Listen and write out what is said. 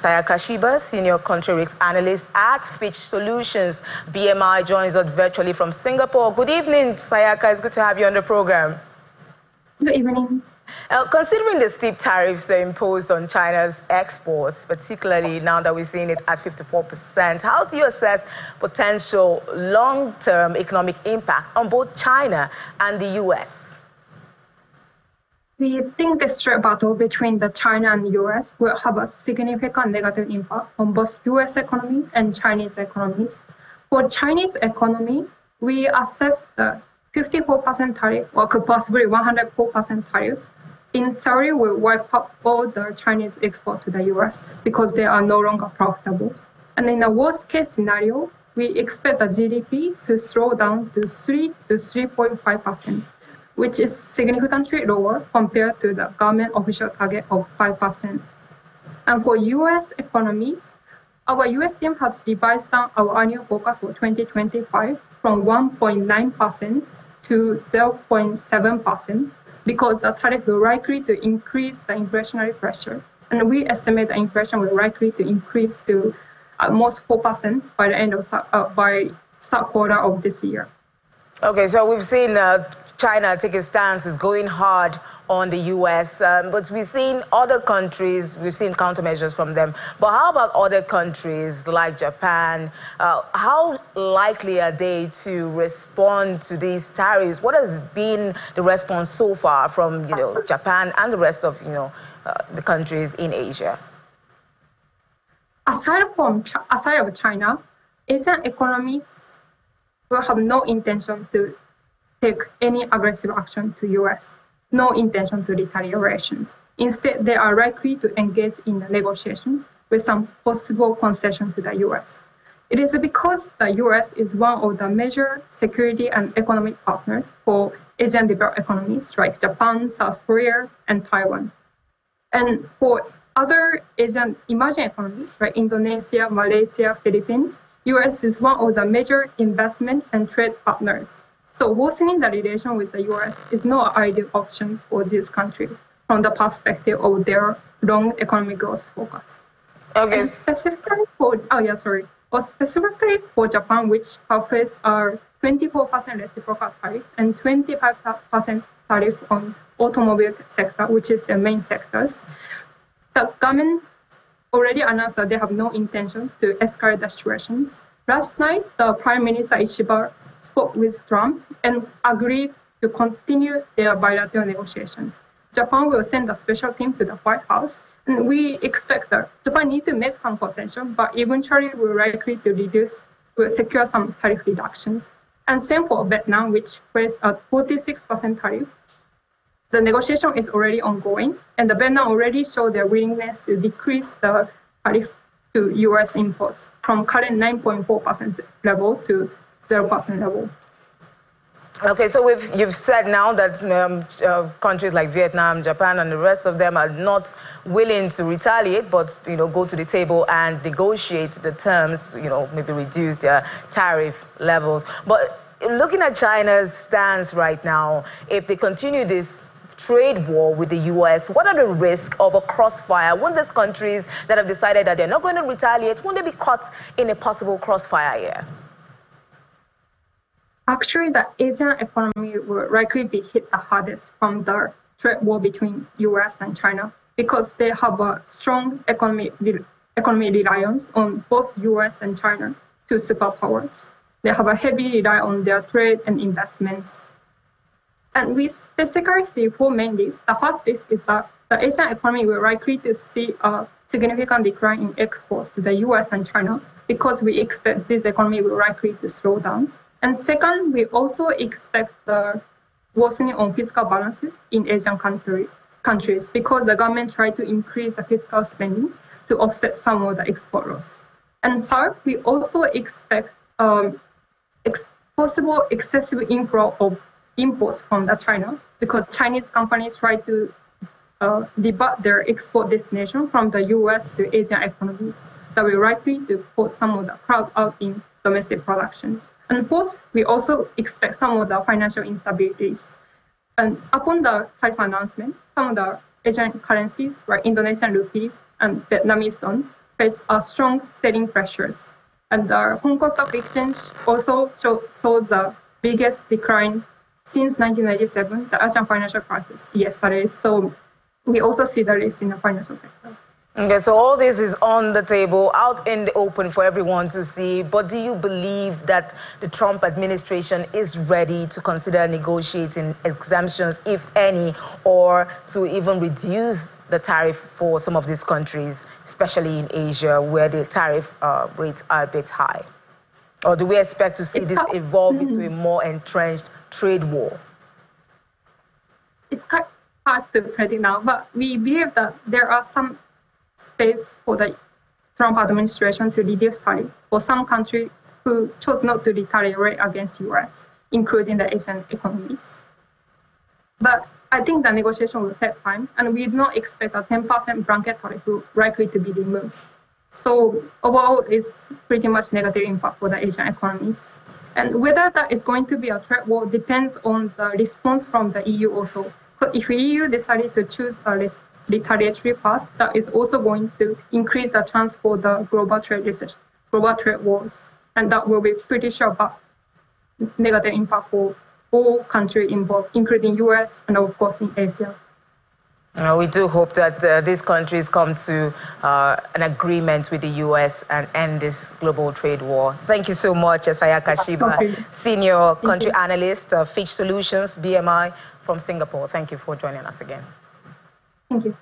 Sayaka Shiba, Senior Country Risk Analyst at Fitch Solutions. BMI joins us virtually from Singapore. Good evening, Sayaka. It's good to have you on the program. Good evening. Considering the steep tariffs imposed on China's exports, particularly now that we're seeing it at 54%, how do you assess potential long-term economic impact on both China and the U.S.? We think the trade battle between the China and the U.S. will have a significant negative impact on both U.S. economy and Chinese economies. For Chinese economy, we assess the 54% tariff, or could possibly 104% tariff, in theory will wipe out all the Chinese export to the U.S. because they are no longer profitable. And in the worst case scenario, we expect the GDP to slow down to 3 to 3.5%. which is significantly lower compared to the government official target of 5%. And for U.S. economies, our U.S. team has revised down our annual forecast for 2025 from 1.9% to 0.7% because the tariff will likely to increase the inflationary pressure. And we estimate the inflation will likely to increase to almost 4% by the end of by third quarter of this year. Okay, so we've seen China take a stance, is going hard on the U.S., but we've seen other countries, we've seen countermeasures from them. But how about other countries like Japan? How likely are they to respond to these tariffs? What has been the response so far from Japan and the rest of the countries in Asia? Aside of China, Asian economies will have no intention to take any aggressive action to U.S., no intention to retaliations. Instead, they are likely to engage in a negotiation with some possible concession to the U.S. It is because the U.S. is one of the major security and economic partners for Asian developed economies like Japan, South Korea, and Taiwan. And for other Asian emerging economies like Indonesia, Malaysia, Philippines, U.S. is one of the major investment and trade partners. So worsening the relation with the U.S. is not an ideal option for this country from the perspective of their long economic growth focus. Okay. And specifically for Japan, which have faced a 24% reciprocal tariff and 25% tariff on automobile sector, which is the main sectors, the government already announced that they have no intention to escalate the situations. Last night, the Prime Minister Ishiba spoke with Trump and agreed to continue their bilateral negotiations. Japan will send a special team to the White House, and we expect that Japan needs to make some concession, but eventually will likely to secure some tariff reductions. And same for Vietnam, which faced a 46% tariff. The negotiation is already ongoing, and the Vietnam already showed their willingness to decrease the tariff to U.S. imports from current 9.4% level to 0% level. Okay, so you've said now that countries like Vietnam, Japan, and the rest of them are not willing to retaliate, but go to the table and negotiate the terms, maybe reduce their tariff levels. But looking at China's stance right now, if they continue this trade war with the U.S., what are the risks of a crossfire? Won't these countries that have decided that they're not going to retaliate, won't they be caught in a possible crossfire here? Actually, the Asian economy will likely be hit the hardest from the trade war between U.S. and China because they have a strong economic reliance on both U.S. and China, two superpowers. They have a heavy reliance on their trade and investments. And we specifically see four main risks. The first risk is that the Asian economy will likely to see a significant decline in exports to the U.S. and China because we expect this economy will likely to slow down. And second, we also expect the worsening on fiscal balances in Asian countries because the government tried to increase the fiscal spending to offset some of the export loss. And third, we also expect possible excessive inflow of imports from China because Chinese companies try to divert their export destination from the U.S. to Asian economies that will likely to put some of the crowd out in domestic production. And fourth, we also expect some of the financial instabilities. And upon the tariff announcement, some of the Asian currencies, like Indonesian rupees and Vietnamese dong, face strong selling pressures. And the Hong Kong Stock Exchange also saw the biggest decline since 1997, the Asian financial crisis yesterday. So we also see the risk in the financial sector. Okay, so all this is on the table, out in the open for everyone to see. But do you believe that the Trump administration is ready to consider negotiating exemptions, if any, or to even reduce the tariff for some of these countries, especially in Asia, where the tariff rates are a bit high? Or do we expect to see this evolve into a more entrenched trade war? It's quite hard to predict now, but we believe that there are some space for the Trump administration to reduce tariff for some countries who chose not to retaliate against US, including the Asian economies. But I think the negotiation will take time, and we do not expect a 10% blanket tariff likely to be removed. So overall, it's pretty much negative impact for the Asian economies. And whether that is going to be a trade war depends on the response from the EU also. So if the EU decided to choose a retaliatory path, that is also going to increase the chance for the global trade wars, and that will be pretty sure about negative impact for all countries involved, including US and of course in Asia. We do hope that these countries come to an agreement with the U.S. and end this global trade war. Thank you so much, Sayaka Shiba, Senior Country Analyst, Fitch Solutions, BMI from Singapore. Thank you for joining us again. Thank you.